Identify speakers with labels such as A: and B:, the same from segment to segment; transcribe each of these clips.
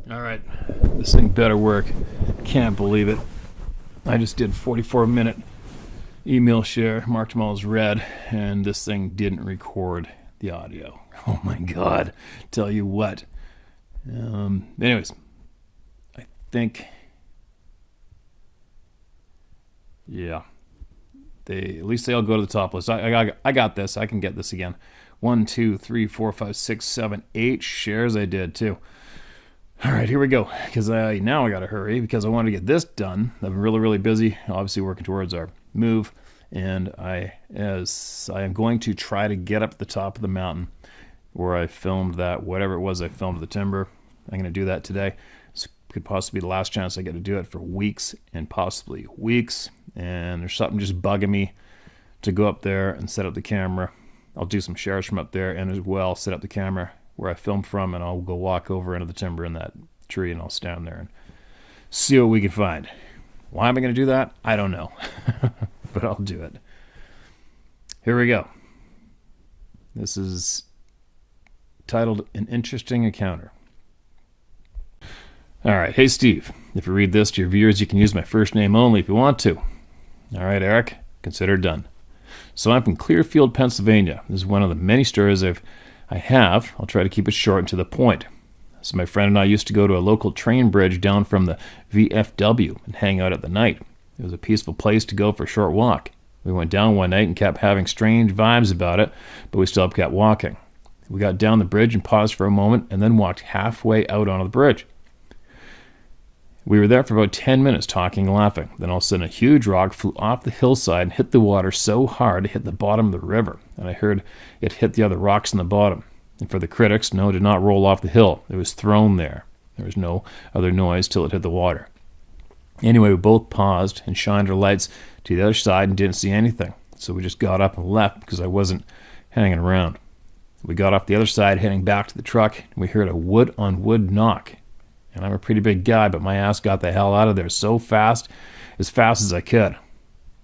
A: All right, this thing better work. Can't believe it. I just did 44-minute email share, marked them all as read, and this thing didn't record the audio. Oh my God! Tell you what. Anyways, I think, yeah, at least they all go to the top list. I got this. I can get this again. 1, 2, 3, 4, 5, 6, 7, 8 shares I did too. All right, here we go. Because now I got to hurry because I want to get this done. I've been really, really busy, obviously working towards our move, and I am going to try to get up to the top of the mountain where I filmed that, whatever it was I filmed the timber. I'm going to do that today. This could possibly be the last chance I get to do it for weeks and possibly weeks. And there's something just bugging me to go up there and set up the camera. I'll do some shares from up there and as well set up the camera where I filmed from, and I'll go walk over into the timber in that tree, and I'll stand there and see what we can find. Why am I going to do that? I don't know. But I'll do it. Here we go. This is titled An Interesting Encounter. All right. Hey, Steve. If you read this to your viewers, you can use my first name only if you want to. All right, Eric. Consider done. So I'm from Clearfield, Pennsylvania. This is one of the many stories I have. I'll try to keep it short and to the point. So my friend and I used to go to a local train bridge down from the VFW and hang out at the night. It was a peaceful place to go for a short walk. We went down one night and kept having strange vibes about it, but we still kept walking. We got down the bridge and paused for a moment and then walked halfway out onto the bridge. We were there for about 10 minutes talking and laughing. Then all of a sudden a huge rock flew off the hillside and hit the water so hard it hit the bottom of the river. And I heard it hit the other rocks in the bottom. And for the critics, no, it did not roll off the hill. It was thrown there. There was no other noise till it hit the water. Anyway, we both paused and shined our lights to the other side and didn't see anything. So we just got up and left because I wasn't hanging around. We got off the other side heading back to the truck, and we heard a wood-on-wood knock. And I'm a pretty big guy, but my ass got the hell out of there so fast as I could.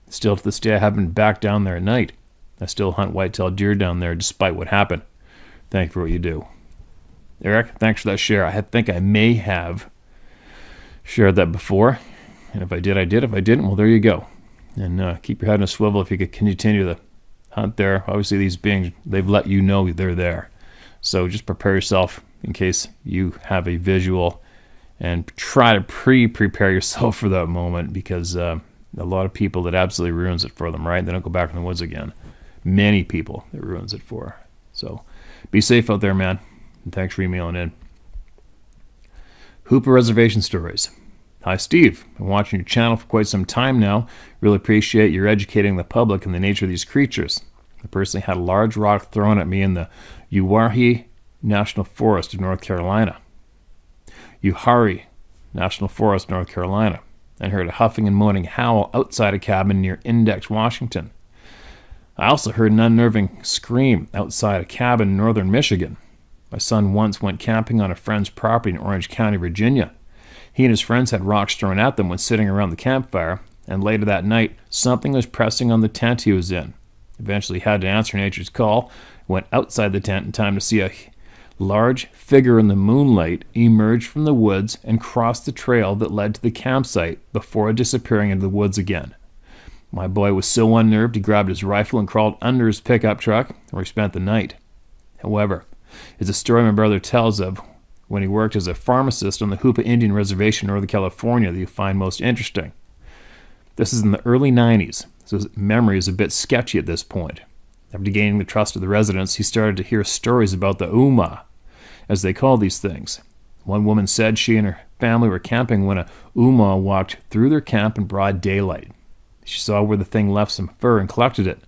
A: Still, to this day, I haven't been back down there at night. I still hunt white-tailed deer down there despite what happened. Thank you for what you do. Eric, thanks for that share. I think I may have shared that before. And if I did, I did. If I didn't, well, there you go. And keep your head in a swivel if you could continue the hunt there. Obviously, these beings, they've let you know they're there. So just prepare yourself in case you have a visual, and try to prepare yourself for that moment, because a lot of people, that absolutely ruins it for them, right? They don't go back in the woods again. Many people it ruins it for. So be safe out there, man. And thanks for emailing in. Hooper Reservation Stories. Hi, Steve. I've been watching your channel for quite some time now. Really appreciate your educating the public on the nature of these creatures. I personally had a large rock thrown at me in the Uwharrie National Forest of North Carolina. Uwharrie National Forest, North Carolina, and heard a huffing and moaning howl outside a cabin near Index, Washington. I also heard an unnerving scream outside a cabin in northern Michigan. My son once went camping on a friend's property in Orange County, Virginia. He and his friends had rocks thrown at them when sitting around the campfire, and later that night, something was pressing on the tent he was in. Eventually had to answer nature's call, went outside the tent in time to see a large figure in the moonlight emerged from the woods and crossed the trail that led to the campsite before disappearing into the woods again. My boy was so unnerved he grabbed his rifle and crawled under his pickup truck, where he spent the night. However, it's a story my brother tells of when he worked as a pharmacist on the Hoopa Indian Reservation in Northern California that you find most interesting. This is in the early 90s, so his memory is a bit sketchy at this point. After gaining the trust of the residents, he started to hear stories about the Uma, as they call these things. One woman said she and her family were camping when a Uma walked through their camp in broad daylight. She saw where the thing left some fur and collected it.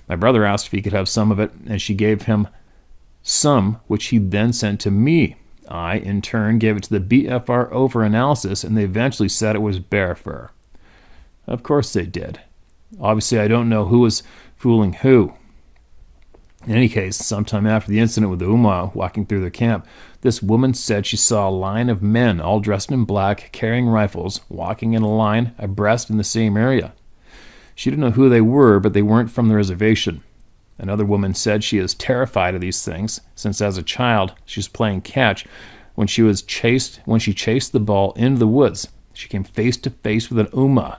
A: My brother asked if he could have some of it, and she gave him some, which he then sent to me. I, in turn, gave it to the BFRO for analysis, and they eventually said it was bear fur. Of course they did. Obviously, I don't know who was fooling who. In any case, sometime after the incident with the Uma walking through their camp, this woman said she saw a line of men all dressed in black, carrying rifles, walking in a line abreast in the same area. She didn't know who they were, but they weren't from the reservation. Another woman said she is terrified of these things, since as a child she was playing catch when she chased the ball into the woods. She came face to face with an Uma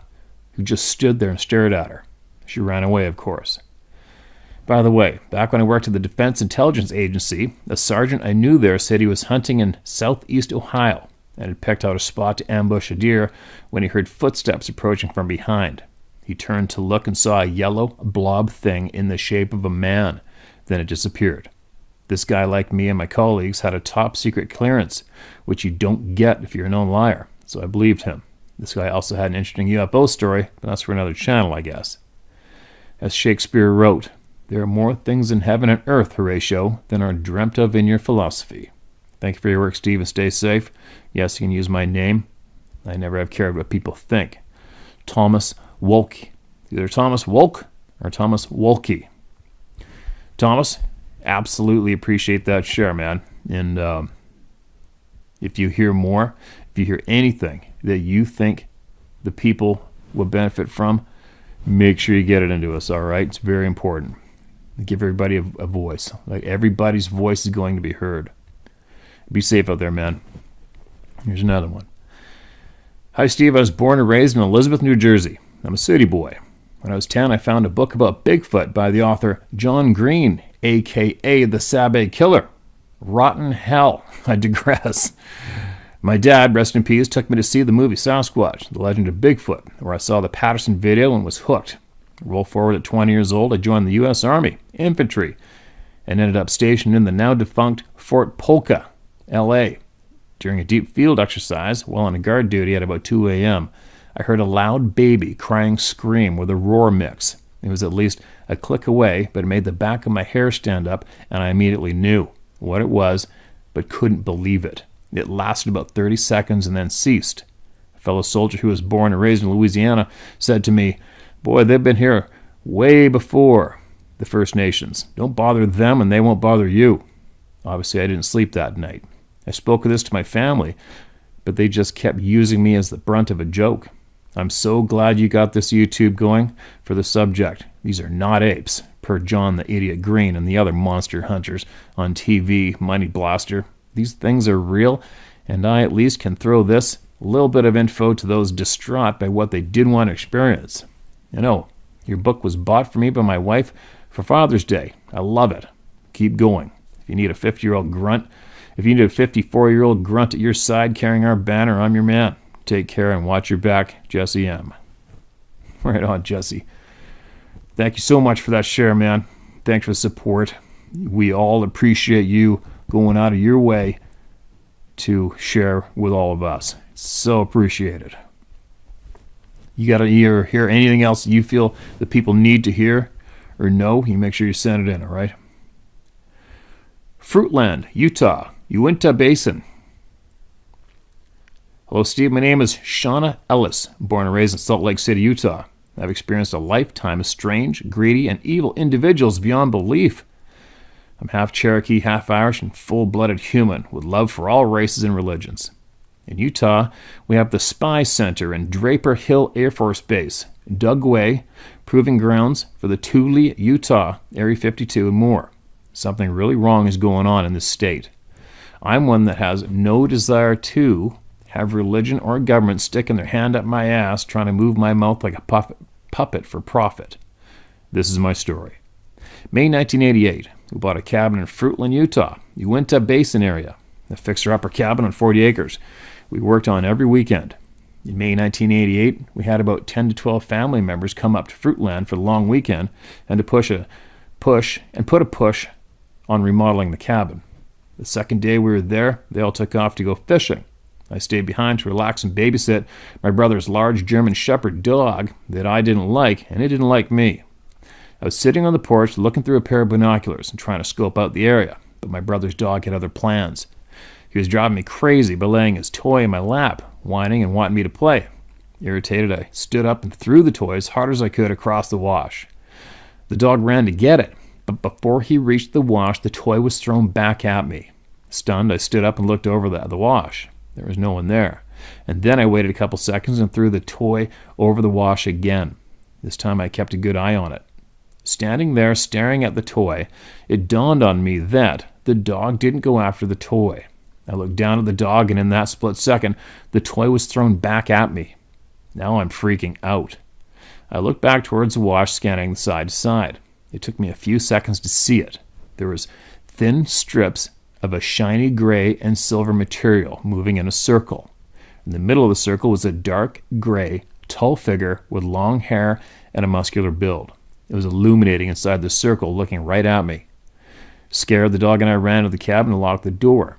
A: who just stood there and stared at her. She ran away, of course. By the way, back when I worked at the Defense Intelligence Agency, a sergeant I knew there said he was hunting in southeast Ohio and had picked out a spot to ambush a deer when he heard footsteps approaching from behind. He turned to look and saw a yellow blob thing in the shape of a man. Then it disappeared. This guy, like me and my colleagues, had a top-secret clearance, which you don't get if you're a known liar, so I believed him. This guy also had an interesting UFO story, but that's for another channel, I guess. As Shakespeare wrote, "There are more things in heaven and earth, Horatio, than are dreamt of in your philosophy." Thank you for your work, Steve, and stay safe. Yes, you can use my name. I never have cared what people think. Thomas Wolke. Either Thomas Wolke or Thomas Wolke. Thomas, absolutely appreciate that share, man. And if you hear more, if you hear anything that you think the people will benefit from, make sure you get it into us, all right? It's very important. Give everybody a voice. Like, everybody's voice is going to be heard. Be safe out there, man. Here's another one. Hi, Steve. I was born and raised in Elizabeth, New Jersey. I'm a city boy. When I was 10, I found a book about Bigfoot by the author John Green, a.k.a. the Sabe Killer. Rotten hell. I digress. My dad, rest in peace, took me to see the movie Sasquatch, The Legend of Bigfoot, where I saw the Patterson video and was hooked. Roll forward at 20 years old, I joined the U.S. Army, Infantry, and ended up stationed in the now-defunct Fort Polka, L.A. During a deep field exercise, while on a guard duty at about 2 a.m., I heard a loud baby crying scream with a roar mix. It was at least a click away, but it made the back of my hair stand up, and I immediately knew what it was, but couldn't believe it. It lasted about 30 seconds and then ceased. A fellow soldier who was born and raised in Louisiana said to me, "Boy, they've been here way before the First Nations. Don't bother them and they won't bother you." Obviously, I didn't sleep that night. I spoke of this to my family, but they just kept using me as the brunt of a joke. I'm so glad you got this YouTube going for the subject. These are not apes, per John the Idiot Green and the other monster hunters on TV, Money Blaster. These things are real, and I at least can throw this little bit of info to those distraught by what they didn't want to experience. You know, your book was bought for me by my wife for Father's Day. I love it. Keep going. If you need a 50-year-old grunt, if you need a 54-year-old grunt at your side carrying our banner, I'm your man. Take care and watch your back, Jesse M. Right on, Jesse. Thank you so much for that share, man. Thanks for the support. We all appreciate you going out of your way to share with all of us. It's so appreciated. You got to hear anything else you feel that people need to hear or know, you make sure you send it in, all right? Fruitland, Utah, Uinta Basin. Hello, Steve. My name is Shauna Ellis, born and raised in Salt Lake City, Utah. I've experienced a lifetime of strange, greedy, and evil individuals beyond belief. I'm half Cherokee, half Irish, and full-blooded human with love for all races and religions. In Utah, we have the Spy Center and Draper Hill Air Force Base, Dugway, proving grounds for the Thule, Utah, Area 52, and more. Something really wrong is going on in this state. I'm one that has no desire to have religion or government sticking their hand up my ass trying to move my mouth like a puppet for profit. This is my story. May 1988, we bought a cabin in Fruitland, Utah, Uinta Basin area. A fixer-upper cabin on 40 acres. We worked on every weekend. In May 1988, we had about 10 to 12 family members come up to Fruitland for the long weekend and to put a push on remodeling the cabin. The second day we were there, they all took off to go fishing. I stayed behind to relax and babysit my brother's large German Shepherd dog that I didn't like, and it didn't like me. I was sitting on the porch looking through a pair of binoculars and trying to scope out the area, but my brother's dog had other plans. He was driving me crazy by laying his toy in my lap, whining and wanting me to play. Irritated, I stood up and threw the toy as hard as I could across the wash. The dog ran to get it, but before he reached the wash, the toy was thrown back at me. Stunned, I stood up and looked over the wash. There was no one there. And then I waited a couple seconds and threw the toy over the wash again. This time I kept a good eye on it. Standing there staring at the toy, it dawned on me that the dog didn't go after the toy. I looked down at the dog, and in that split second, the toy was thrown back at me. Now I'm freaking out. I looked back towards the wash, scanning side to side. It took me a few seconds to see it. There was thin strips of a shiny gray and silver material moving in a circle. In the middle of the circle was a dark gray, tall figure with long hair and a muscular build. It was illuminating inside the circle, looking right at me. Scared, the dog and I ran to the cabin and locked the door.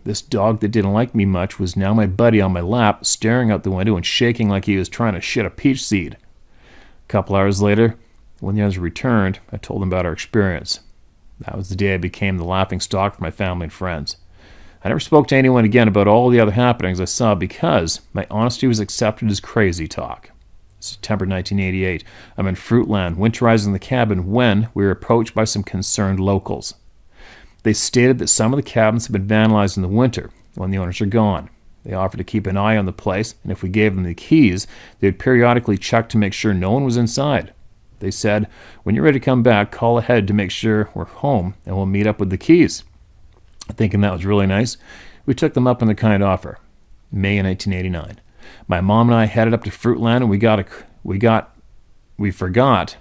A: This dog that didn't like me much was now my buddy on my lap, staring out the window and shaking like he was trying to shit a peach seed. A couple hours later, when the others returned, I told them about our experience. That was the day I became the laughing stock for my family and friends. I never spoke to anyone again about all the other happenings I saw because my honesty was accepted as crazy talk. September 1988, I'm in Fruitland, winterizing the cabin when we were approached by some concerned locals. They stated that some of the cabins had been vandalized in the winter when the owners are gone. They offered to keep an eye on the place, and if we gave them the keys, they would periodically check to make sure no one was inside. They said, when you're ready to come back, call ahead to make sure we're home, and we'll meet up with the keys. Thinking that was really nice, we took them up on the kind offer. May 1989. My mom and I headed up to Fruitland, and we forgot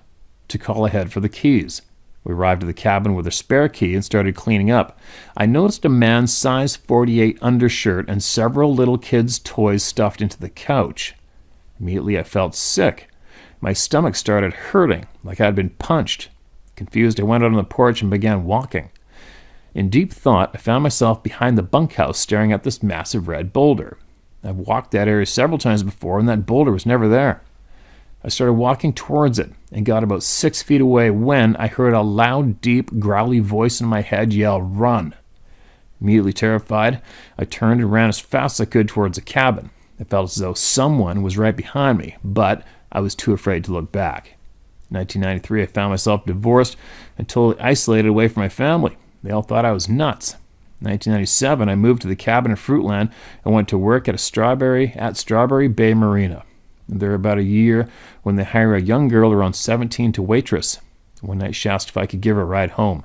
A: to call ahead for the keys. We arrived at the cabin with a spare key and started cleaning up. I noticed a man's size 48 undershirt and several little kids' toys stuffed into the couch. Immediately I felt sick. My stomach started hurting, like I had been punched. Confused, I went out on the porch and began walking. In deep thought, I found myself behind the bunkhouse staring at this massive red boulder. I've walked that area several times before, and that boulder was never there. I started walking towards it and got about 6 feet away when I heard a loud, deep, growly voice in my head yell, "Run!" Immediately terrified, I turned and ran as fast as I could towards the cabin. It felt as though someone was right behind me, but I was too afraid to look back. In 1993, I found myself divorced and totally isolated away from my family. They all thought I was nuts. In 1997, I moved to the cabin in Fruitland and went to work at Strawberry Bay Marina. There about a year when they hire a young girl around 17 to waitress. One night she asked if I could give her a ride home.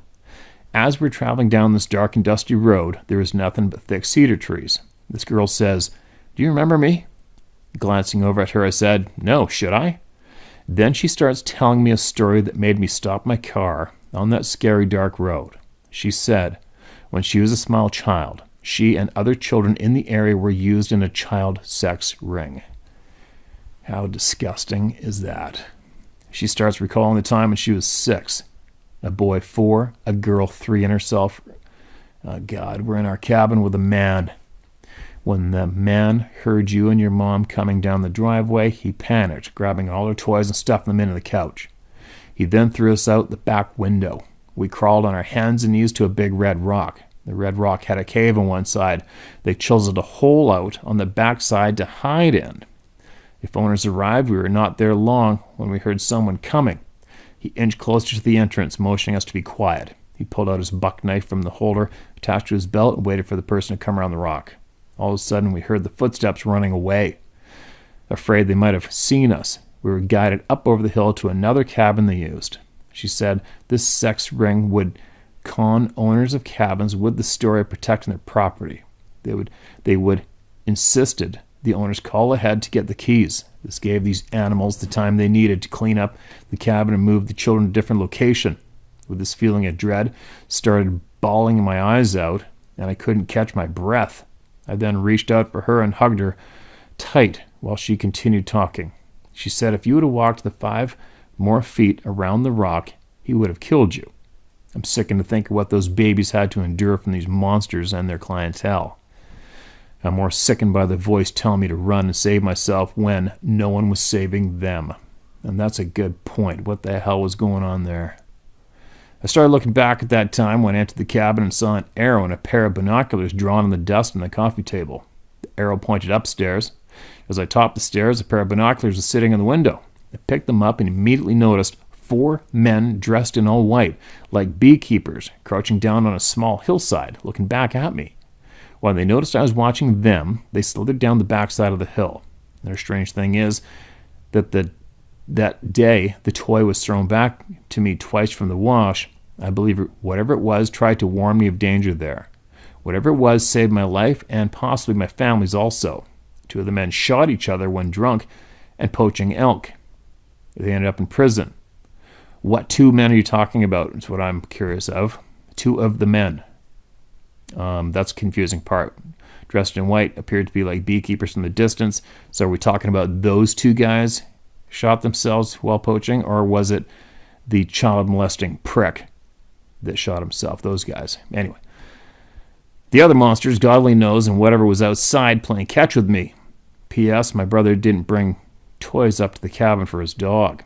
A: As we're traveling down this dark and dusty road, there is nothing but thick cedar trees. This girl says, "Do you remember me?" Glancing over at her, I said, "No, should I?" Then she starts telling me a story that made me stop my car on that scary dark road. She said, when she was a small child, she and other children in the area were used in a child sex ring. How disgusting is that? She starts recalling the time when she was 6. A boy 4, a girl 3, and herself. Oh God, we're in our cabin with a man. When the man heard you and your mom coming down the driveway, he panicked, grabbing all her toys and stuffing them into the couch. He then threw us out the back window. We crawled on our hands and knees to a big red rock. The red rock had a cave on one side. They chiseled a hole out on the back side to hide in. If owners arrived, we were not there long when we heard someone coming. He inched closer to the entrance, motioning us to be quiet. He pulled out his buck knife from the holder, attached to his belt, and waited for the person to come around the rock. All of a sudden, we heard the footsteps running away. Afraid they might have seen us, we were guided up over the hill to another cabin they used. She said this sex ring would con owners of cabins with the story of protecting their property. They would insisted the owners call ahead to get the keys. This gave these animals the time they needed to clean up the cabin and move the children to a different location. With this feeling of dread, started bawling my eyes out, and I couldn't catch my breath. I then reached out for her and hugged her tight while she continued talking. She said if you would have walked the 5 more feet around the rock, he would have killed you. I'm sickened to think of what those babies had to endure from these monsters and their clientele. I'm more sickened by the voice telling me to run and save myself when no one was saving them. And that's a good point. What the hell was going on there? I started looking back at that time when I entered the cabin and saw an arrow and a pair of binoculars drawn in the dust on the coffee table. The arrow pointed upstairs. As I topped the stairs, a pair of binoculars was sitting in the window. I picked them up and immediately noticed 4 men dressed in all white, like beekeepers, crouching down on a small hillside, looking back at me. When they noticed I was watching them, they slithered down the backside of the hill. Their strange thing is that that day the toy was thrown back to me twice from the wash. I believe whatever it was tried to warn me of danger there. Whatever it was saved my life and possibly my family's also. 2 of the men shot each other when drunk and poaching elk. They ended up in prison. What 2 men are you talking about? Is what I'm curious of. 2 of the men. That's the confusing part. Dressed in white, appeared to be like beekeepers from the distance. So are we talking about those 2 guys shot themselves while poaching, or was it the child molesting prick that shot himself? Those guys. Anyway. The other monsters, God only knows, and whatever was outside playing catch with me. P.S. My brother didn't bring toys up to the cabin for his dog.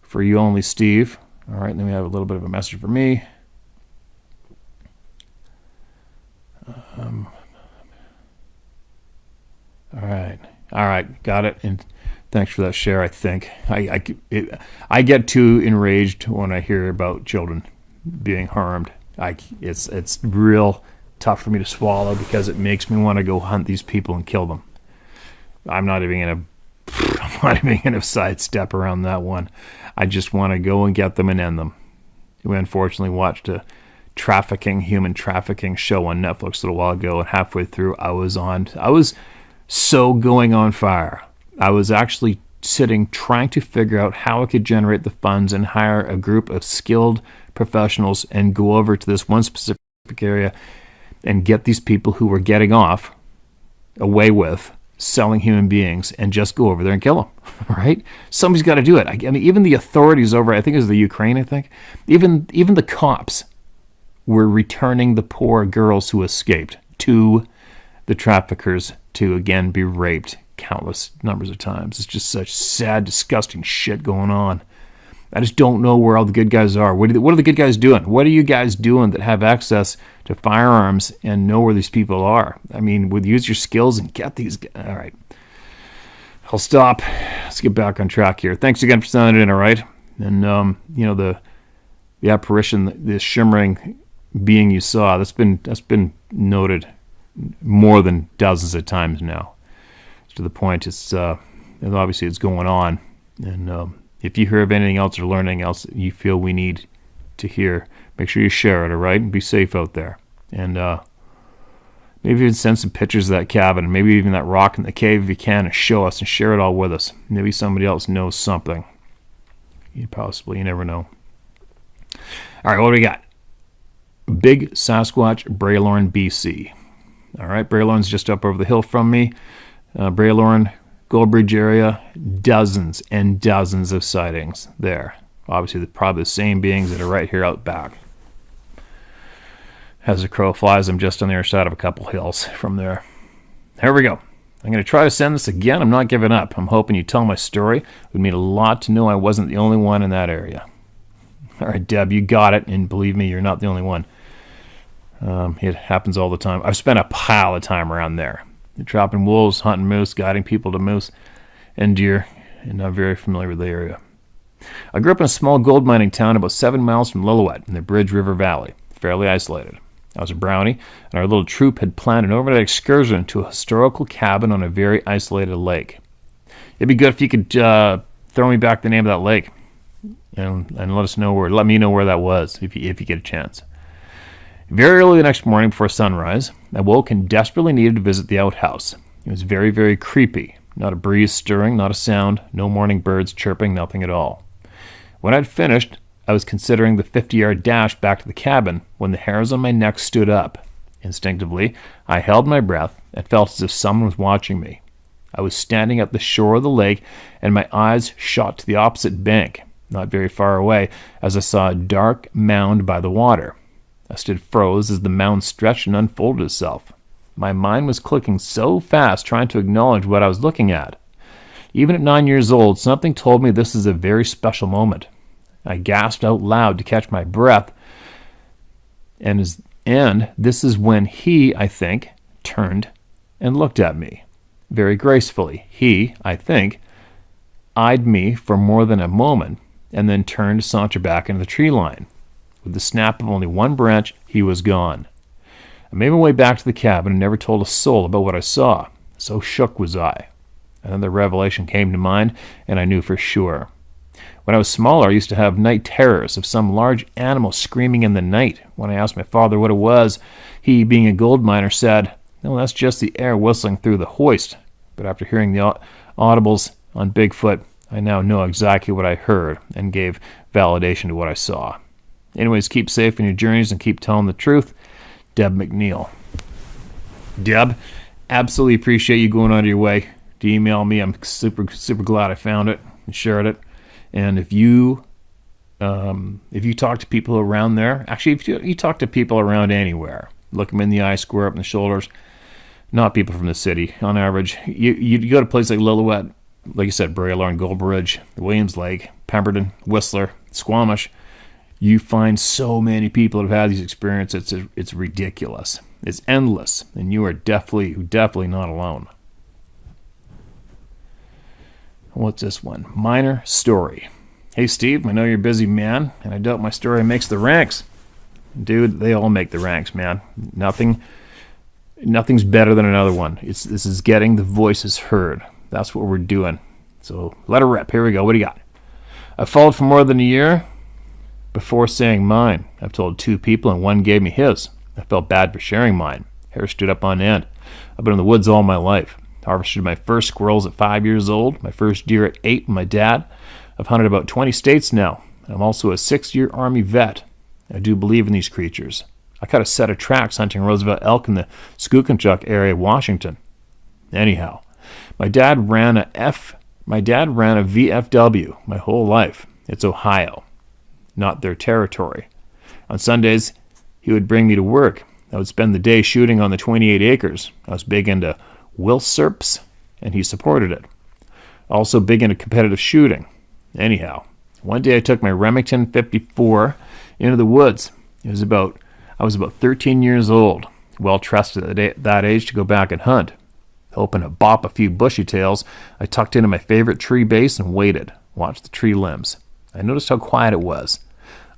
A: For you only, Steve. All right, then we have a little bit of a message for me. All right, got it. And thanks for that share. I think I get too enraged when I hear about children being harmed. It's real tough for me to swallow because it makes me want to go hunt these people and kill them. I'm not even gonna sidestep around that one. I just want to go and get them and end them. We unfortunately watched a human trafficking show on Netflix a little while ago, and halfway through I was so going on fire. I was actually sitting trying to figure out how I could generate the funds and hire a group of skilled professionals and go over to this one specific area and get these people who were getting off away with selling human beings and just go over there and kill them, right? Somebody's got to do it. I mean, even the authorities over, I think it was the Ukraine, even the cops were returning the poor girls who escaped to the traffickers to again be raped countless numbers of times. It's just such sad, disgusting shit going on. I just don't know where all the good guys are. What are the good guys doing? What are you guys doing that have access to firearms and know where these people are? I mean, use your skills and get these guys. All right. I'll stop. Let's get back on track here. Thanks again for sending it in, all right? And, the apparition, the shimmering being you saw, that's been noted more than dozens of times now. To the point, obviously it's going on. And if you hear of anything else or learn anything else that you feel we need to hear, make sure you share it, all right? And be safe out there. And maybe even send some pictures of that cabin, and maybe even that rock in the cave if you can, and show us and share it all with us. Maybe somebody else knows something. You never know. All right, what do we got? Big Sasquatch, Braylorne, BC. All right, Braylorne's just up over the hill from me. Braylorne, Goldbridge area, dozens and dozens of sightings there. Obviously, probably the same beings that are right here out back. As the crow flies, I'm just on the other side of a couple hills from there. Here we go. I'm going to try to send this again. I'm not giving up. I'm hoping you tell my story. It would mean a lot to know I wasn't the only one in that area. All right, Deb, you got it. And believe me, you're not the only one. It happens all the time. I've spent a pile of time around there. Trapping wolves, hunting moose, guiding people to moose and deer, and I'm very familiar with the area. I grew up in a small gold mining town about 7 miles from Lillooet in the Bridge River Valley, fairly isolated. I was a brownie, and our little troop had planned an overnight excursion to a historical cabin on a very isolated lake. It'd be good if you could throw me back the name of that lake and let me know where that was if you get a chance. Very early the next morning before sunrise, I woke and desperately needed to visit the outhouse. It was very, very creepy. Not a breeze stirring, not a sound, no morning birds chirping, nothing at all. When I'd finished, I was considering the 50-yard dash back to the cabin when the hairs on my neck stood up. Instinctively, I held my breath and felt as if someone was watching me. I was standing at the shore of the lake, and my eyes shot to the opposite bank, not very far away, as I saw a dark mound by the water. I stood froze as the mound stretched and unfolded itself. My mind was clicking so fast trying to acknowledge what I was looking at. Even at 9 years old, something told me this is a very special moment. I gasped out loud to catch my breath, and this is when he, I think, turned and looked at me. Very gracefully, he, I think, eyed me for more than a moment and then turned to saunter back into the tree line. With the snap of only one branch, he was gone. I made my way back to the cabin and never told a soul about what I saw. So shook was I. And then the revelation came to mind, and I knew for sure. When I was smaller, I used to have night terrors of some large animal screaming in the night. When I asked my father what it was, he, being a gold miner, said, "No, that's just the air whistling through the hoist." But after hearing the audibles on Bigfoot, I now know exactly what I heard and gave validation to what I saw. Anyways, keep safe in your journeys and keep telling the truth. Deb McNeil. Deb, absolutely appreciate you going out of your way to email me. I'm super glad I found it and shared it. And if you talk to people around there, actually, if you talk to people around anywhere, look them in the eye, square up in the shoulders, not people from the city, on average, you go to places like Lillooet, like you said, Braylorne, Goldbridge, Williams Lake, Pemberton, Whistler, Squamish, you find so many people that have had these experiences. It's ridiculous. It's endless, and you are definitely not alone. What's this one? Minor story. Hey, Steve, I know you're a busy man, and I doubt my story makes the ranks. Dude, they all make the ranks, man. Nothing's better than another one. This is getting the voices heard. That's what we're doing. So let her rip. Here we go. What do you got? I followed for more than a year before saying mine. I've told 2 people, and one gave me his. I felt bad for sharing mine. Hair stood up on end. I've been in the woods all my life. Harvested my first squirrels at 5 years old, my first deer at 8 with my dad. I've hunted about 20 states now. I'm also a 6-year Army vet. I do believe in these creatures. I caught a set of tracks hunting Roosevelt elk in the Skookumchuck area of Washington. Anyhow, my dad ran a VFW my whole life. It's Ohio, not their territory. On Sundays, he would bring me to work. I would spend the day shooting on the 28 acres. I was big into Wilserps, and he supported it. Also big into competitive shooting. Anyhow, one day I took my Remington 54 into the woods. I was about 13 years old, well trusted at that age to go back and hunt. Hoping to bop a few bushy tails, I tucked into my favorite tree base and waited, watched the tree limbs. I noticed how quiet it was.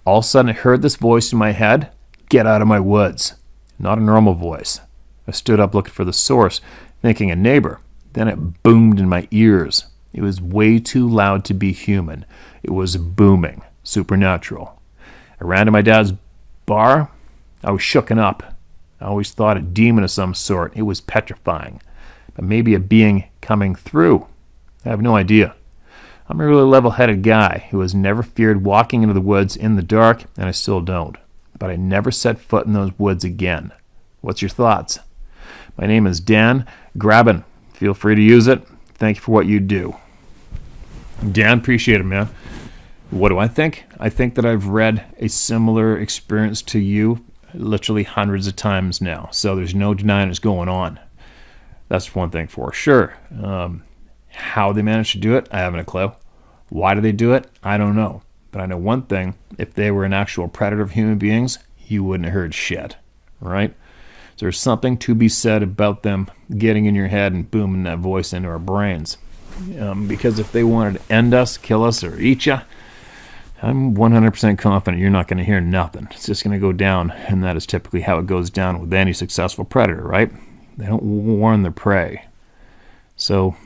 A: All of a sudden I heard this voice in my head, "Get out of my woods." Not a normal voice. I stood up looking for the source, thinking a neighbor. Then it boomed in my ears. It was way too loud to be human. It was booming, supernatural. I ran to my dad's bar. I was shooken up. I always thought a demon of some sort. It was petrifying. But maybe a being coming through. I have no idea. I'm a really level-headed guy who has never feared walking into the woods in the dark, and I still don't. But I never set foot in those woods again. What's your thoughts? My name is Dan Graben. Feel free to use it. Thank you for what you do. Dan, appreciate it, man. What do I think? I think that I've read a similar experience to you literally hundreds of times now. So there's no denying it's going on. That's one thing for sure. How they managed to do it, I haven't a clue. Why do they do it? I don't know. But I know one thing. If they were an actual predator of human beings, you wouldn't have heard shit. Right? So there's something to be said about them getting in your head and booming that voice into our brains. Because if they wanted to end us, kill us, or eat you, I'm 100% confident you're not going to hear nothing. It's just going to go down, and that is typically how it goes down with any successful predator, right? They don't warn their prey. So,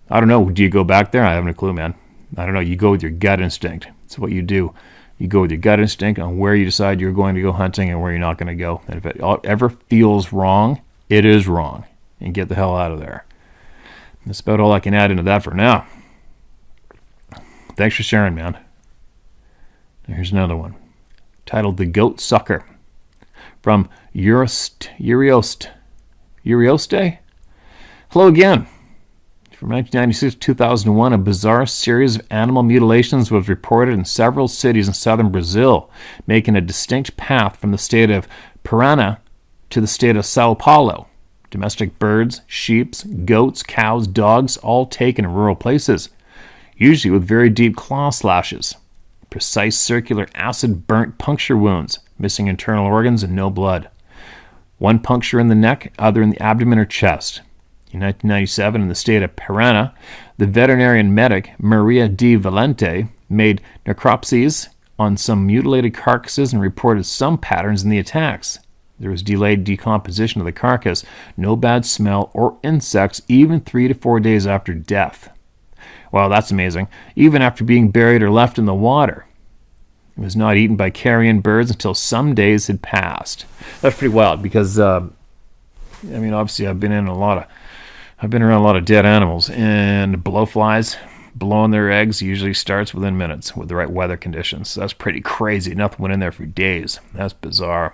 A: I don't know. Do you go back there? I haven't a clue, man. I don't know. You go with your gut instinct. It's what you do. You go with your gut instinct on where you decide you're going to go hunting and where you're not going to go. And if it ever feels wrong, it is wrong. And get the hell out of there. That's about all I can add into that for now. Thanks for sharing, man. Here's another one. Titled The Goat Sucker. From Urioste. Hello again. From 1996 to 2001, a bizarre series of animal mutilations was reported in several cities in southern Brazil, making a distinct path from the state of Paraná to the state of Sao Paulo. Domestic birds, sheep, goats, cows, dogs, all taken in rural places, usually with very deep claw slashes. Precise circular acid-burnt puncture wounds, missing internal organs and no blood. One puncture in the neck, other in the abdomen or chest. In 1997, in the state of Paraná, the veterinarian medic Maria D. Valente made necropsies on some mutilated carcasses and reported some patterns in the attacks. There was delayed decomposition of the carcass, no bad smell or insects even 3 to 4 days after death. Wow, that's amazing. Even after being buried or left in the water. It was not eaten by carrion birds until some days had passed. That's pretty wild because, obviously I've been around a lot of dead animals, and blowflies blowing their eggs usually starts within minutes with the right weather conditions. So that's pretty crazy. Nothing went in there for days. That's bizarre.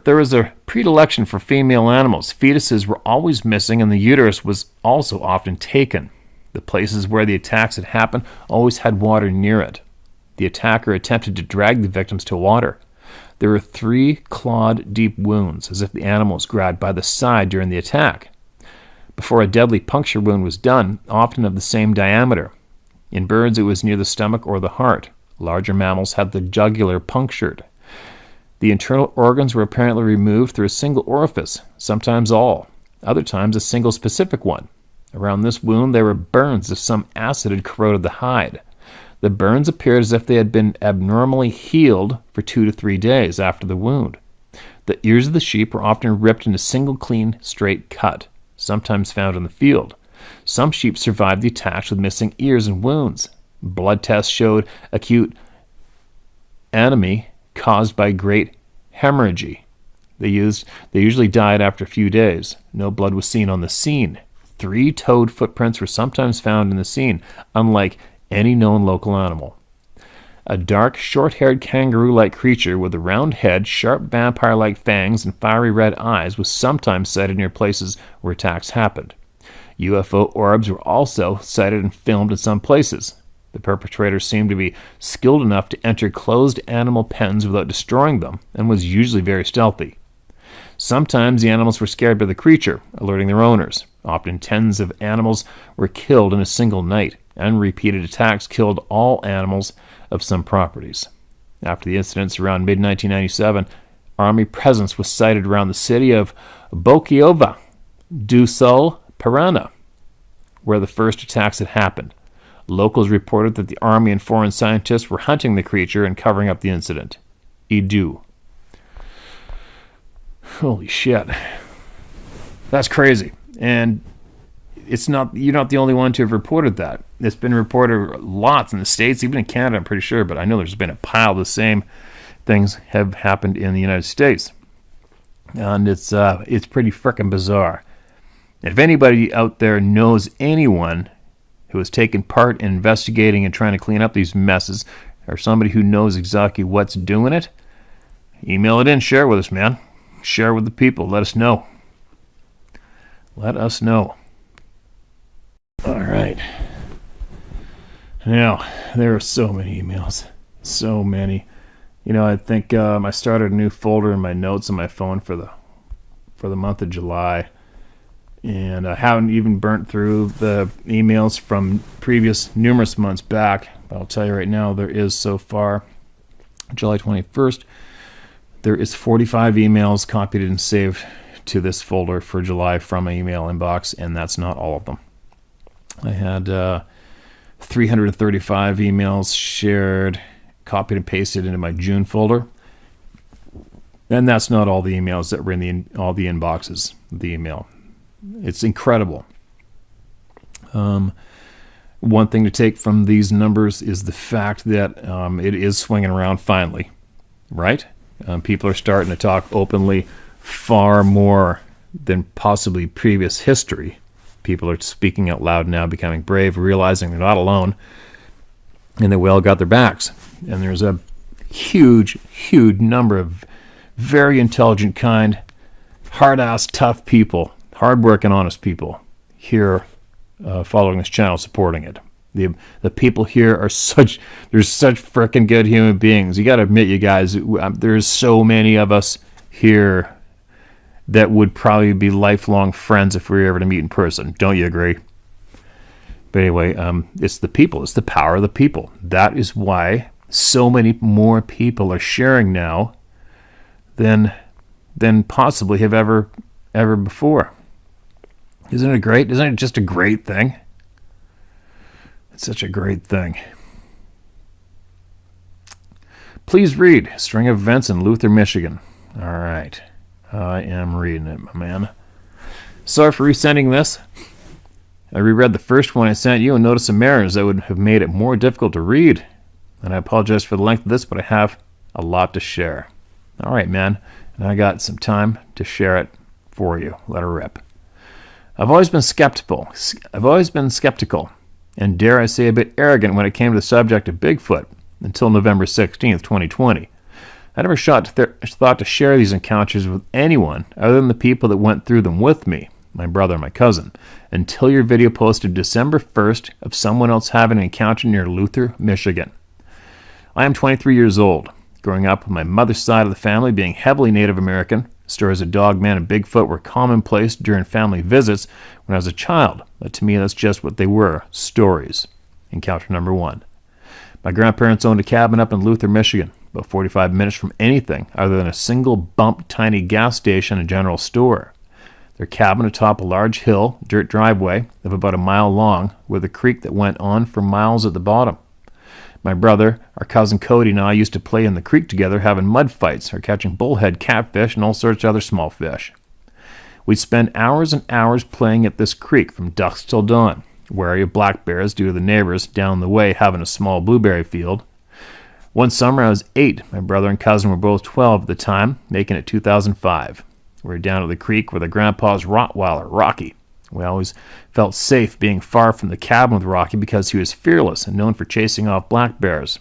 A: There was a predilection for female animals. Fetuses were always missing, and the uterus was also often taken. The places where the attacks had happened always had water near it. The attacker attempted to drag the victims to water. There were 3 clawed-deep wounds, as if the animal was grabbed by the side during the attack. Before a deadly puncture wound was done, often of the same diameter. In birds, it was near the stomach or the heart. Larger mammals had the jugular punctured. The internal organs were apparently removed through a single orifice, sometimes all, other times a single specific one. Around this wound there were burns as if some acid had corroded the hide. The burns appeared as if they had been abnormally healed for 2 to 3 days after the wound. The ears of the sheep were often ripped into a single clean, straight cut, sometimes found in the field. Some sheep survived the attacks with missing ears and wounds. Blood tests showed acute anemia caused by great hemorrhage. They usually died after a few days. No blood was seen on the scene. 3 toed footprints were sometimes found in the scene, unlike any known local animal. A dark, short-haired kangaroo-like creature with a round head, sharp vampire-like fangs, and fiery red eyes was sometimes sighted near places where attacks happened. UFO orbs were also sighted and filmed in some places. The perpetrators seemed to be skilled enough to enter closed animal pens without destroying them, and was usually very stealthy. Sometimes the animals were scared by the creature, alerting their owners. Often tens of animals were killed in a single night, and repeated attacks killed all animals of some properties. After the incidents around mid-1997, Army presence was sighted around the city of Bokiova do Sul Parana, where the first attacks had happened. Locals reported that the Army and foreign scientists were hunting the creature and covering up the incident. Idu. Holy shit. That's crazy. And you're not the only one to have reported that. It's been reported lots in the States, even in Canada, I'm pretty sure, but I know there's been a pile of the same things have happened in the United States. And it's pretty frickin' bizarre. And if anybody out there knows anyone who has taken part in investigating and trying to clean up these messes, or somebody who knows exactly what's doing it, email it in, share it with us, man. Share it with the people. Let us know. Let us know. All right. Now, there are so many emails. So many. I think I started a new folder in my notes on my phone for the month of July. And I haven't even burnt through the emails from previous numerous months back. But I'll tell you right now, there is so far, July 21st, there is 45 emails copied and saved to this folder for July from my email inbox, and that's not all of them. I had 335 emails shared, copied and pasted into my June folder. And that's not all the emails that were in all the inboxes of the email. It's incredible. One thing to take from these numbers is the fact that it is swinging around finally, right? People are starting to talk openly far more than possibly previous history. People are speaking out loud now, becoming brave, realizing they're not alone, and that we all got their backs. And there's a huge, huge number of very intelligent, kind, hard-ass, tough people, hard-working, honest people here following this channel, supporting it. The people here are they're such freaking good human beings. You got to admit, you guys, there's so many of us here that would probably be lifelong friends if we were ever to meet in person. Don't you agree? But anyway, it's the people. It's the power of the people. That is why so many more people are sharing now than possibly have ever before. Isn't it great? Isn't it just a great thing? It's such a great thing. Please read String of Events in Luther, Michigan. All right. I am reading it, my man. Sorry for resending this. I reread the first one I sent you and noticed some errors that would have made it more difficult to read. And I apologize for the length of this, but I have a lot to share. All right, man. And I got some time to share it for you. Let her rip. I've always been skeptical, and dare I say a bit arrogant when it came to the subject of Bigfoot until November 16th, 2020. I never thought to share these encounters with anyone other than the people that went through them with me, my brother and my cousin, until your video posted December 1st of someone else having an encounter near Luther, Michigan. I am 23 years old, growing up with my mother's side of the family being heavily Native American. Stories of Dogman and Bigfoot were commonplace during family visits when I was a child, but to me that's just what they were, stories. Encounter number 1. My grandparents owned a cabin up in Luther, Michigan, about 45 minutes from anything other than a single bump tiny gas station and general store. Their cabin atop a large hill, dirt driveway of about a mile long, with a creek that went on for miles at the bottom. My brother, our cousin Cody, and I used to play in the creek together having mud fights or catching bullhead catfish and all sorts of other small fish. We'd spend hours and hours playing at this creek from dusk till dawn, wary of black bears due to the neighbors down the way having a small blueberry field. One summer I was 8. My brother and cousin were both 12 at the time, making it 2005. We were down at the creek with our grandpa's Rottweiler, Rocky. We always felt safe being far from the cabin with Rocky because he was fearless and known for chasing off black bears.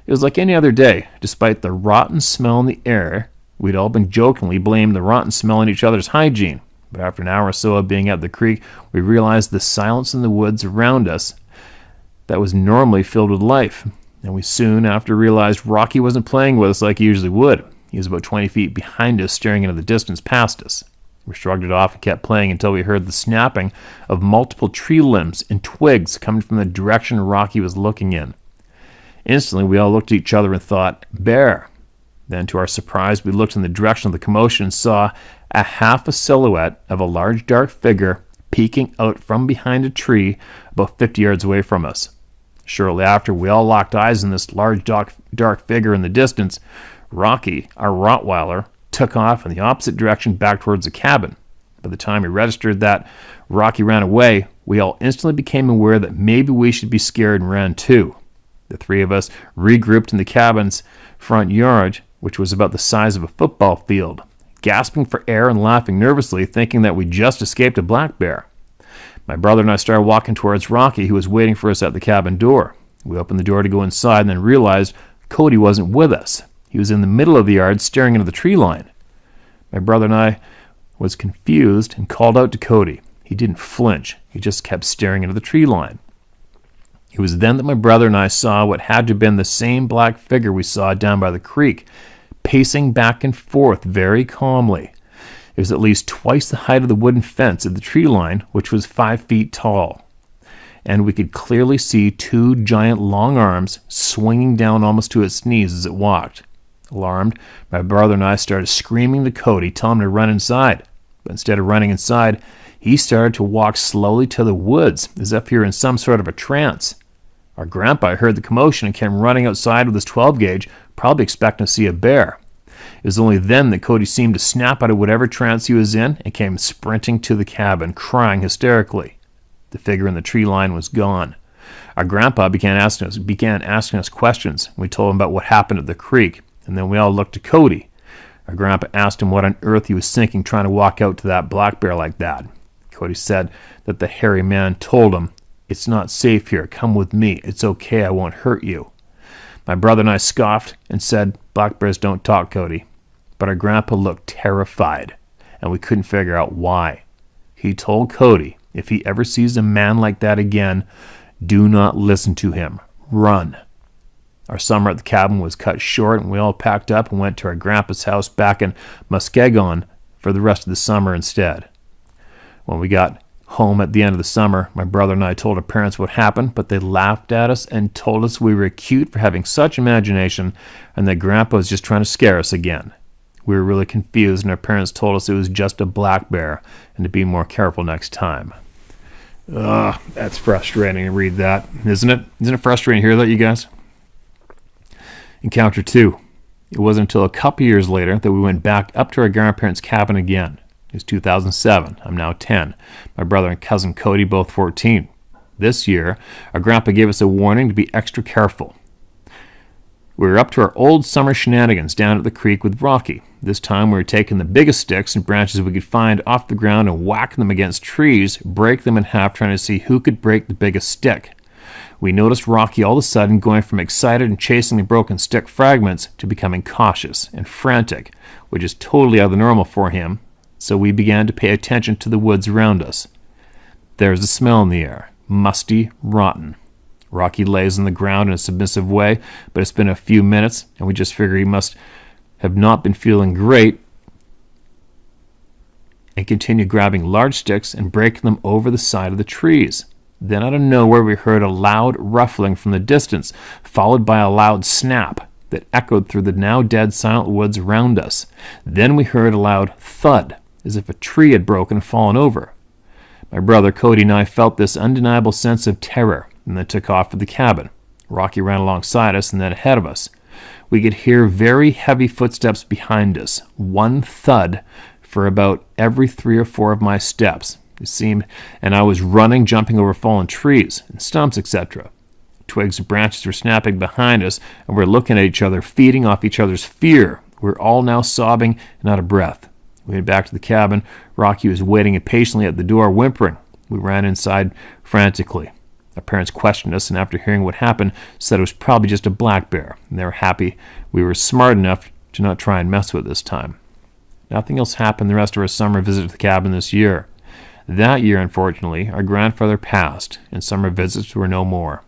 A: It was like any other day. Despite the rotten smell in the air, we'd all been jokingly blamed the rotten smell in each other's hygiene. But after an hour or so of being at the creek, we realized the silence in the woods around us that was normally filled with life. And we soon after realized Rocky wasn't playing with us like he usually would. He was about 20 feet behind us, staring into the distance past us. We shrugged it off and kept playing until we heard the snapping of multiple tree limbs and twigs coming from the direction Rocky was looking in. Instantly, we all looked at each other and thought, bear. Then, to our surprise, we looked in the direction of the commotion and saw a half a silhouette of a large dark figure peeking out from behind a tree about 50 yards away from us. Shortly after, we all locked eyes on this large dark figure in the distance. Rocky, our Rottweiler, took off in the opposite direction back towards the cabin. By the time we registered that Rocky ran away, we all instantly became aware that maybe we should be scared and ran too. The 3 of us regrouped in the cabin's front yard, which was about the size of a football field, gasping for air and laughing nervously, thinking that we just escaped a black bear. My brother and I started walking towards Rocky, who was waiting for us at the cabin door. We opened the door to go inside and then realized Cody wasn't with us. He was in the middle of the yard staring into the tree line. My brother and I was confused and called out to Cody. He didn't flinch. He just kept staring into the tree line. It was then that my brother and I saw what had to have been the same black figure we saw down by the creek, pacing back and forth very calmly. It was at least twice the height of the wooden fence of the tree line, which was 5 feet tall. And we could clearly see 2 giant long arms swinging down almost to its knees as it walked. Alarmed, my brother and I started screaming to Cody, telling him to run inside. But instead of running inside, he started to walk slowly to the woods, as if he were in some sort of a trance. Our grandpa heard the commotion and came running outside with his 12-gauge, probably expecting to see a bear. It was only then that Cody seemed to snap out of whatever trance he was in and came sprinting to the cabin, crying hysterically. The figure in the tree line was gone. Our grandpa began asking us questions. We told him about what happened at the creek, and then we all looked to Cody. Our grandpa asked him what on earth he was thinking trying to walk out to that black bear like that. Cody said that the hairy man told him, "It's not safe here. Come with me. It's okay. I won't hurt you." My brother and I scoffed and said, "Black bears don't talk, Cody." But our grandpa looked terrified, and we couldn't figure out why. He told Cody, if he ever sees a man like that again, do not listen to him. Run. Our summer at the cabin was cut short, and we all packed up and went to our grandpa's house back in Muskegon for the rest of the summer instead. When we got home at the end of the summer, my brother and I told our parents what happened, but they laughed at us and told us we were cute for having such imagination and that Grandpa was just trying to scare us again. We were really confused, and our parents told us it was just a black bear and to be more careful next time. That's frustrating to read that, isn't it? Isn't it frustrating to hear that, you guys? Encounter 2. It wasn't until a couple years later that we went back up to our grandparents' cabin again. It was 2007. I'm now 10. My brother and cousin Cody both 14. This year, our grandpa gave us a warning to be extra careful. We were up to our old summer shenanigans down at the creek with Rocky. This time we were taking the biggest sticks and branches we could find off the ground and whacking them against trees, break them in half, trying to see who could break the biggest stick. We noticed Rocky all of a sudden going from excited and chasing the broken stick fragments to becoming cautious and frantic, which is totally out of the normal for him, so we began to pay attention to the woods around us. There's a smell in the air, musty, rotten. Rocky lays on the ground in a submissive way, but it's been a few minutes, and we just figure he must have not been feeling great, and continue grabbing large sticks and breaking them over the side of the trees. Then out of nowhere we heard a loud ruffling from the distance, followed by a loud snap that echoed through the now dead silent woods around us. Then we heard a loud thud, as if a tree had broken and fallen over. My brother Cody and I felt this undeniable sense of terror, and then took off for the cabin. Rocky ran alongside us and then ahead of us. We could hear very heavy footsteps behind us, one thud for about every 3 or 4 of my steps, it seemed, and I was running, jumping over fallen trees and stumps, etc. Twigs and branches were snapping behind us, and we were looking at each other, feeding off each other's fear. We were all now sobbing and out of breath. We went back to the cabin. Rocky was waiting impatiently at the door, whimpering. We ran inside frantically. Our parents questioned us, and after hearing what happened, said it was probably just a black bear, and they were happy we were smart enough to not try and mess with it this time. Nothing else happened the rest of our summer visit to the cabin this year. That year, unfortunately, our grandfather passed, and summer visits were no more.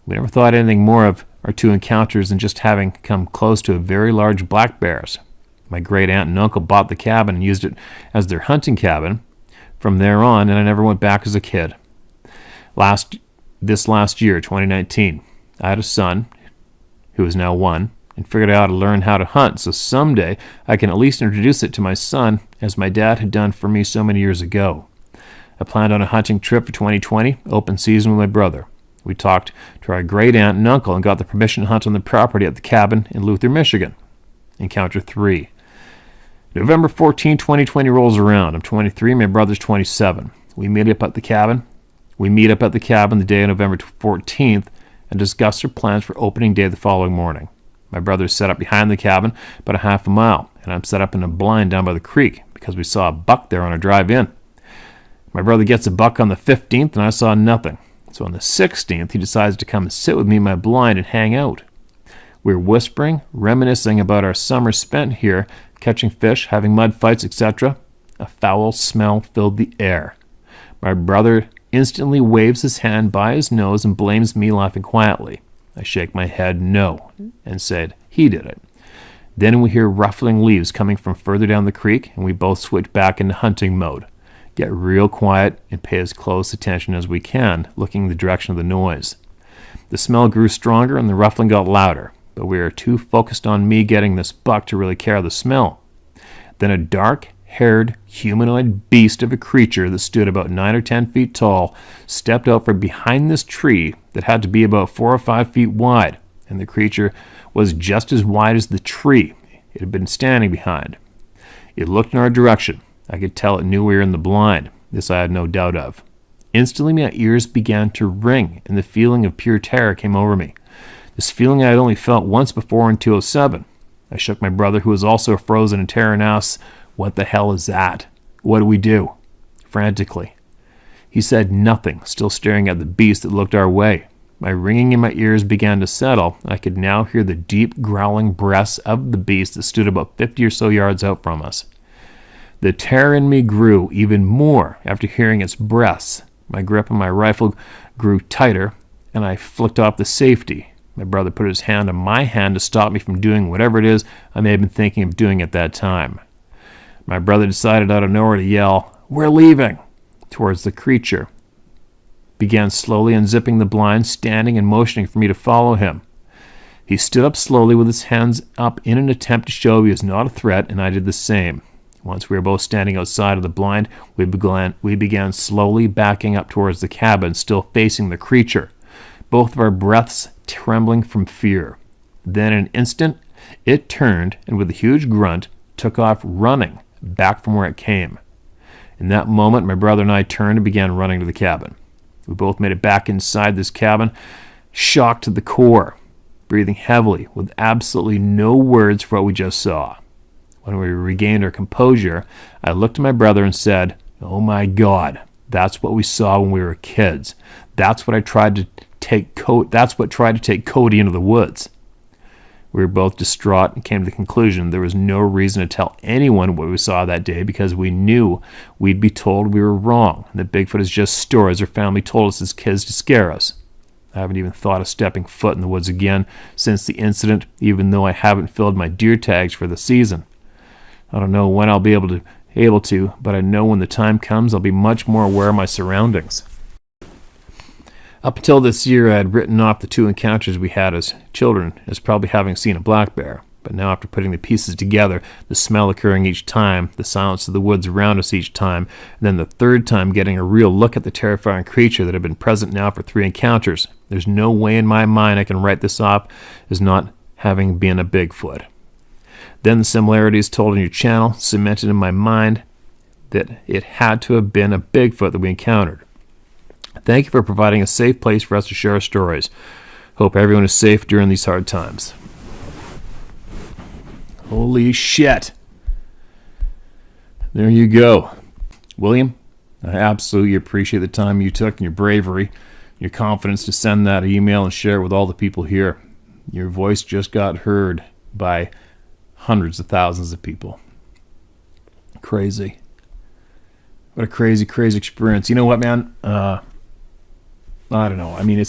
A: We never thought anything more of our 2 encounters than just having come close to a very large black bears. My great aunt and uncle bought the cabin and used it as their hunting cabin from there on, and I never went back as a kid. This last year, 2019, I had a son, who is now 1, and figured out how to learn how to hunt, so someday I can at least introduce it to my son, as my dad had done for me so many years ago. I planned on a hunting trip for 2020, open season with my brother. We talked to our great aunt and uncle and got the permission to hunt on the property at the cabin in Luther, Michigan. Encounter 3. November 14, 2020 rolls around. I'm 23, my brother's 27. We meet up at the cabin the day of November 14th and discuss our plans for opening day the following morning. My brother is set up behind the cabin about a half a mile, and I'm set up in a blind down by the creek because we saw a buck there on our drive in. My brother gets a buck on the 15th, and I saw nothing. So on the 16th, he decides to come and sit with me in my blind and hang out. We were whispering, reminiscing about our summer spent here, catching fish, having mud fights, etc. A foul smell filled the air. My brother instantly waves his hand by his nose and blames me, laughing quietly. I shake my head no and said he did it. Then we hear ruffling leaves coming from further down the creek, and we both switch back into hunting mode. Get real quiet and pay as close attention as we can, looking in the direction of the noise. The smell grew stronger and the ruffling got louder, but we were too focused on me getting this buck to really care the smell. Then a dark-haired, humanoid beast of a creature that stood about 9 or 10 feet tall stepped out from behind this tree that had to be about 4 or 5 feet wide, and the creature was just as wide as the tree it had been standing behind. It looked in our direction. I could tell it knew we were in the blind. This I had no doubt of. Instantly my ears began to ring, and the feeling of pure terror came over me. This feeling I had only felt once before in 2007. I shook my brother, who was also frozen in terror, and asked, "What the hell is that? What do we do?" frantically. He said nothing, still staring at the beast that looked our way. My ringing in my ears began to settle, and I could now hear the deep growling breaths of the beast that stood about 50 or so yards out from us. The terror in me grew even more after hearing its breaths. My grip on my rifle grew tighter, and I flicked off the safety. My brother put his hand on my hand to stop me from doing whatever it is I may have been thinking of doing at that time. My brother decided out of nowhere to yell, "We're leaving!" towards the creature. Began slowly unzipping the blind, standing and motioning for me to follow him. He stood up slowly with his hands up in an attempt to show he was not a threat, and I did the same. Once we were both standing outside of the blind, we began slowly backing up towards the cabin, still facing the creature, both of our breaths trembling from fear. Then in an instant, it turned, and with a huge grunt, took off running back from where it came. In that moment, my brother and I turned and began running to the cabin. We both made it back inside this cabin, shocked to the core, breathing heavily with absolutely no words for what we just saw. When we regained our composure, I looked at my brother and said, "Oh my God, that's what we saw when we were kids. That's what tried to take Cody into the woods." We were both distraught and came to the conclusion there was no reason to tell anyone what we saw that day because we knew we'd be told we were wrong, and that Bigfoot is just stories our family told us as kids to scare us. I haven't even thought of stepping foot in the woods again since the incident, even though I haven't filled my deer tags for the season. I don't know when I'll be able to, but I know when the time comes I'll be much more aware of my surroundings. Up until this year, I had written off the 2 encounters we had as children as probably having seen a black bear. But now after putting the pieces together, the smell occurring each time, the silence of the woods around us each time, and then the third time getting a real look at the terrifying creature that had been present now for 3 encounters, there's no way in my mind I can write this off as not having been a Bigfoot. Then the similarities told on your channel cemented in my mind that it had to have been a Bigfoot that we encountered. Thank you for providing a safe place for us to share our stories. Hope everyone is safe during these hard times. Holy shit. There you go. William, I absolutely appreciate the time you took and your bravery, your confidence to send that email and share it with all the people here. Your voice just got heard by hundreds of thousands of people. Crazy. What a crazy, crazy experience. You know what, man? I don't know. I mean,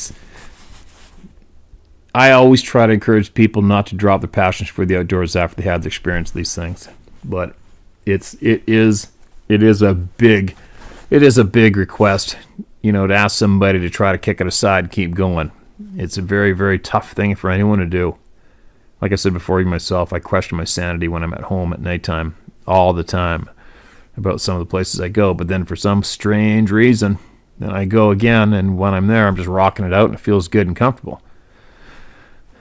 A: I always try to encourage people not to drop their passions for the outdoors after they have the experience of these things. But it is a big request, to ask somebody to try to kick it aside and keep going. It's a very, very tough thing for anyone to do. Like I said before, even myself, I question my sanity when I'm at home at nighttime all the time about some of the places I go. But then for some strange reason, then I go again, and when I'm there, I'm just rocking it out, and it feels good and comfortable.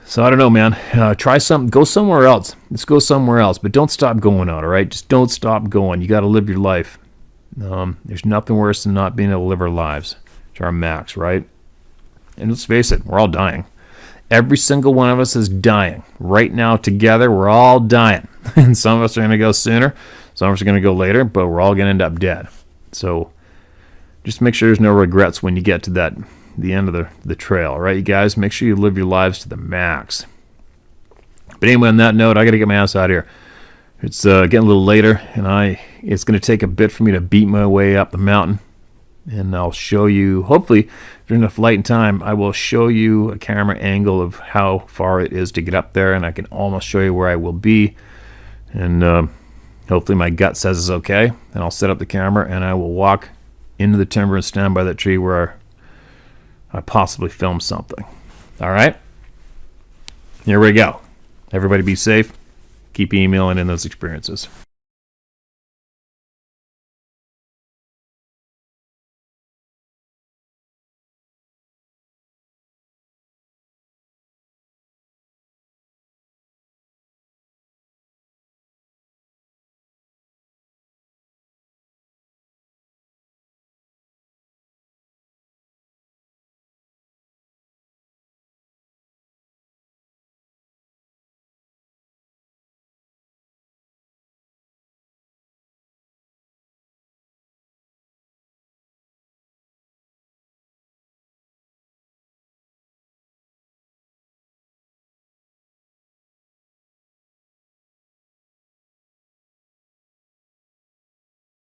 A: So I don't know, man. Try something. Go somewhere else. Let's go somewhere else. But don't stop going out, all right? Just don't stop going. You got to live your life. There's nothing worse than not being able to live our lives to our max, right? And let's face it, we're all dying. Every single one of us is dying. Right now, together, we're all dying. And some of us are going to go sooner. Some of us are going to go later, but we're all going to end up dead. So just make sure there's no regrets when you get to the end of the trail, all right, you guys? Make sure you live your lives to the max. But anyway, on that note, I got to get my ass out of here. It's getting a little later, and it's going to take a bit for me to beat my way up the mountain. And I'll show you, hopefully, if there's enough light and time, I will show you a camera angle of how far it is to get up there, and I can almost show you where I will be. And hopefully my gut says it's okay, and I'll set up the camera, and I will walk into the timber and stand by that tree where I possibly film something. All right? Here we go. Everybody be safe. Keep emailing in those experiences.